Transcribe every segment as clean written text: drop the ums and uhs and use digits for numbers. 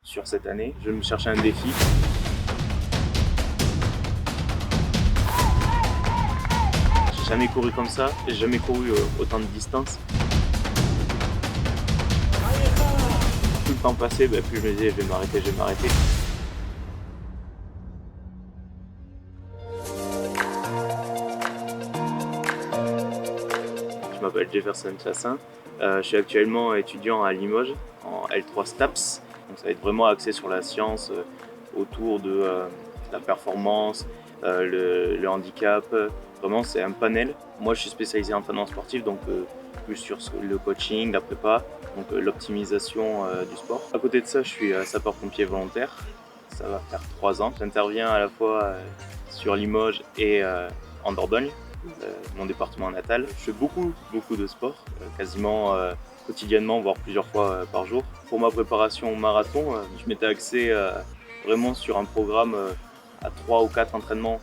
sur cette année. Je me cherchais un défi. J'ai jamais couru comme ça, j'ai jamais couru autant de distance. Plus le temps passait, plus je me disais je vais m'arrêter, je vais m'arrêter. Je m'appelle Jefferson Chassin, je suis actuellement étudiant à Limoges en L3 STAPS. Donc ça va être vraiment axé sur la science autour de la performance, le handicap. Vraiment c'est un panel. Moi je suis spécialisé en entraînement sportif, donc plus sur le coaching, la prépa, donc l'optimisation du sport. À côté de ça je suis sapeur-pompier volontaire, ça va faire 3 ans. J'interviens à la fois sur Limoges et en Dordogne, mon département natal. Je fais beaucoup de sport, quasiment quotidiennement, voire plusieurs fois par jour. Pour ma préparation au marathon, je m'étais axé vraiment sur un programme à 3 ou 4 entraînements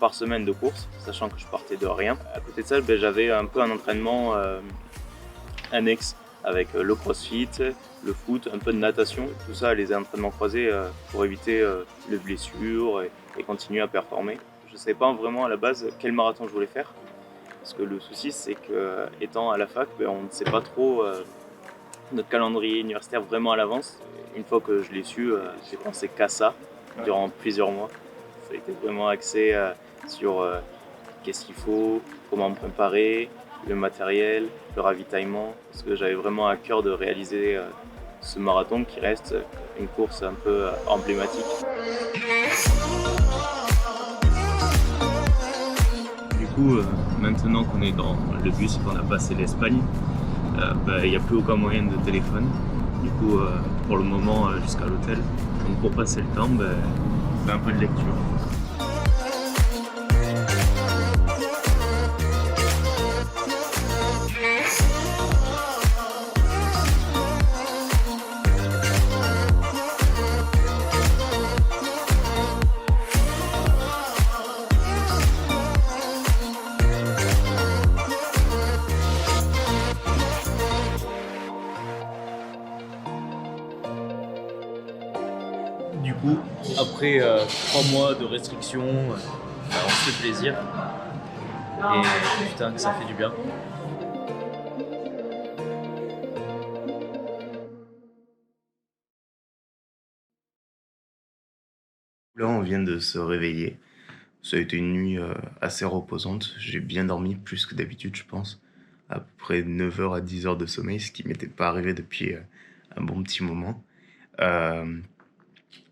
par semaine de course, sachant que je partais de rien. À côté de ça, j'avais un peu un entraînement annexe avec le crossfit, le foot, un peu de natation, tout ça, les entraînements croisés pour éviter les blessures et continuer à performer. Je ne savais pas vraiment à la base quel marathon je voulais faire, parce que le souci c'est que étant à la fac, on ne sait pas trop notre calendrier universitaire vraiment à l'avance. Une fois que je l'ai su, j'ai pensé qu'à ça durant plusieurs mois. Ça a été vraiment axé sur qu'est-ce qu'il faut, comment me préparer, le matériel, le ravitaillement, parce que j'avais vraiment à cœur de réaliser ce marathon qui reste une course un peu emblématique. Du coup, maintenant qu'on est dans le bus et qu'on a passé l'Espagne, il n'y a plus aucun moyen de téléphone. Du coup, pour le moment, jusqu'à l'hôtel. Donc pour passer le temps, on fait un peu de lecture. Du coup, après 3 mois de restrictions, on se fait plaisir. Et putain, que ça fait du bien. Là, on vient de se réveiller. Ça a été une nuit assez reposante. J'ai bien dormi, plus que d'habitude, je pense. À peu près 9 heures à 10 heures de sommeil, ce qui m'était pas arrivé depuis un bon petit moment. Euh,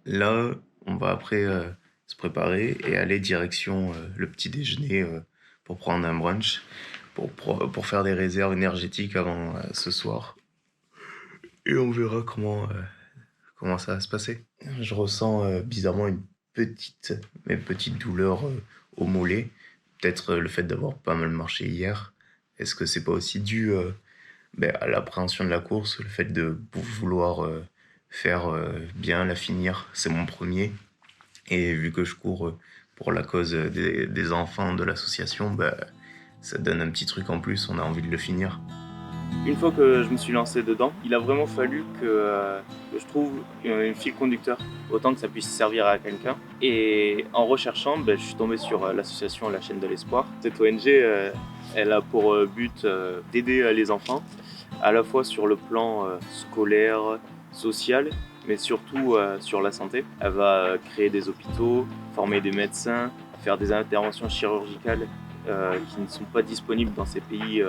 Là, on va après se préparer et aller direction le petit déjeuner pour prendre un brunch, pour faire des réserves énergétiques avant ce soir. Et on verra comment ça va se passer. Je ressens bizarrement mais petite douleur au mollet. Peut-être le fait d'avoir pas mal marché hier. Est-ce que c'est pas aussi dû à l'appréhension de la course, le fait de vouloir faire bien, la finir, c'est mon premier. Et vu que je cours pour la cause des enfants de l'association, ça donne un petit truc en plus, on a envie de le finir. Une fois que je me suis lancé dedans, il a vraiment fallu que je trouve un fil conducteur, autant que ça puisse servir à quelqu'un. Et en recherchant, je suis tombé sur l'association La Chaîne de l'Espoir. Cette ONG, elle a pour but d'aider les enfants, à la fois sur le plan scolaire, social, mais surtout sur la santé. Elle va créer des hôpitaux, former des médecins, faire des interventions chirurgicales qui ne sont pas disponibles dans ces pays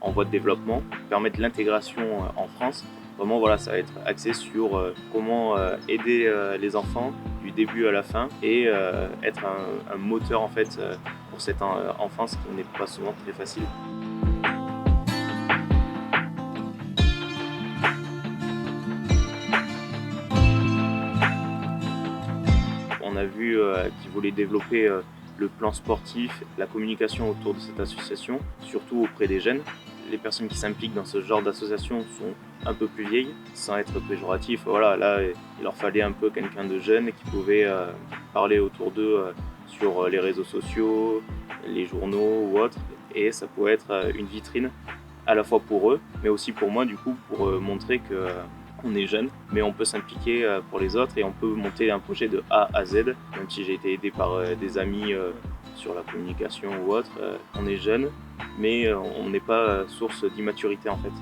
en voie de développement, permettre l'intégration en France. Vraiment, voilà, ça va être axé sur comment aider les enfants du début à la fin et être un moteur en fait pour cette enfance qui n'est pas souvent très facile. On a vu qu'ils voulaient développer le plan sportif, la communication autour de cette association, surtout auprès des jeunes. Les personnes qui s'impliquent dans ce genre d'association sont un peu plus vieilles, sans être péjoratif. Voilà, là, il leur fallait un peu quelqu'un de jeune qui pouvait parler autour d'eux sur les réseaux sociaux, les journaux ou autres. Et ça pouvait être une vitrine à la fois pour eux, mais aussi pour moi, du coup, pour montrer que On est jeune, mais on peut s'impliquer pour les autres et on peut monter un projet de A à Z, même si j'ai été aidé par des amis sur la communication ou autre. On est jeune, mais on n'est pas source d'immaturité en fait.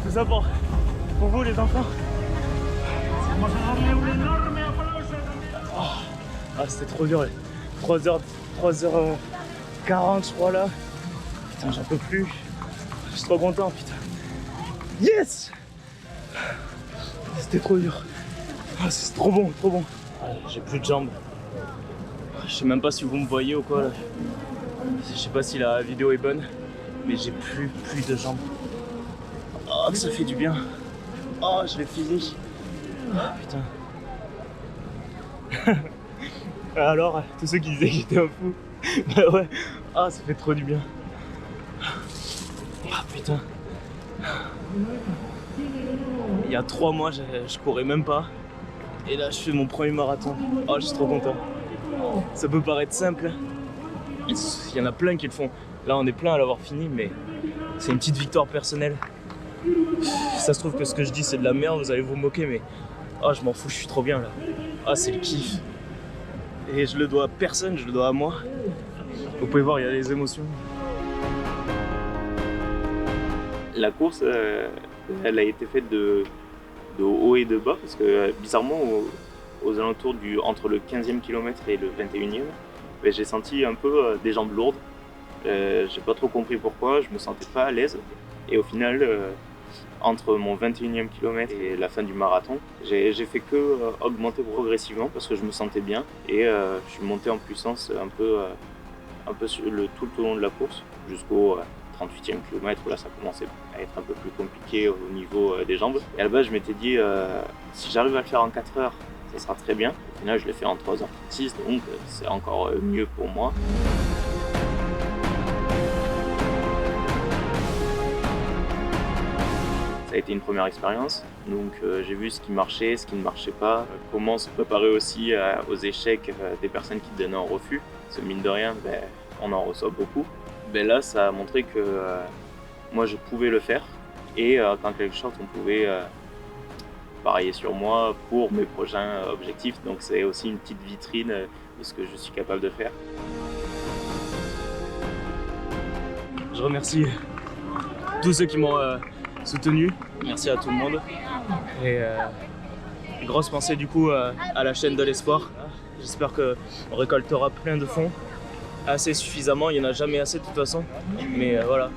Tout ça pour vous les enfants. Ah, c'était trop dur. 3h40 je crois là. Putain, j'en peux plus. Je suis trop content, putain. Yes! C'était trop dur. Ah, c'est trop bon, trop bon. Ah, j'ai plus de jambes. Je sais même pas si vous me voyez ou quoi là. Je sais pas si la vidéo est bonne, mais j'ai plus de jambes. Oh, ça fait du bien. Oh, je l'ai fini. Oh, putain. Alors, tous ceux qui disaient que j'étais un fou, bah ouais. Ah, ça fait trop du bien. Ah, putain. Il y a 3 mois, je courais même pas. Et là, je fais mon premier marathon. Oh, je suis trop content. Ça peut paraître simple. Il y en a plein qui le font. Là, on est plein à l'avoir fini, mais c'est une petite victoire personnelle. Ça se trouve que ce que je dis, c'est de la merde, vous allez vous moquer, mais oh, je m'en fous, je suis trop bien là. Ah, c'est le kiff. Et je le dois à personne, je le dois à moi. Vous pouvez voir, il y a des émotions. La course, elle a été faite de haut et de bas, parce que bizarrement, aux alentours entre le 15e kilomètre et le 21e, j'ai senti un peu des jambes lourdes. J'ai pas trop compris pourquoi, je me sentais pas à l'aise. Et au final, entre mon 21e kilomètre et la fin du marathon, j'ai fait que augmenter progressivement parce que je me sentais bien. Et je suis monté en puissance un peu sur tout le long de la course, jusqu'au 38e kilomètre où là ça commençait à être un peu plus compliqué au niveau des jambes. Et à la base, je m'étais dit, si j'arrive à le faire en 4 heures, ça sera très bien. Au final, je l'ai fait en 3h36, donc c'est encore mieux pour moi. Ça a été une première expérience, donc j'ai vu ce qui marchait, ce qui ne marchait pas, comment se préparer aussi aux échecs des personnes qui te donnent un refus. Parce que mine de rien, on en reçoit beaucoup. Là, ça a montré que moi je pouvais le faire et qu'en quelque sorte on pouvait parier sur moi pour mes prochains objectifs. Donc c'est aussi une petite vitrine de ce que je suis capable de faire. Je remercie tous ceux qui m'ont soutenu. Merci à tout le monde. Et grosse pensée du coup à la chaîne de l'espoir. J'espère qu'on récoltera plein de fonds. Assez suffisamment, il n'y en a jamais assez de toute façon. Mais voilà,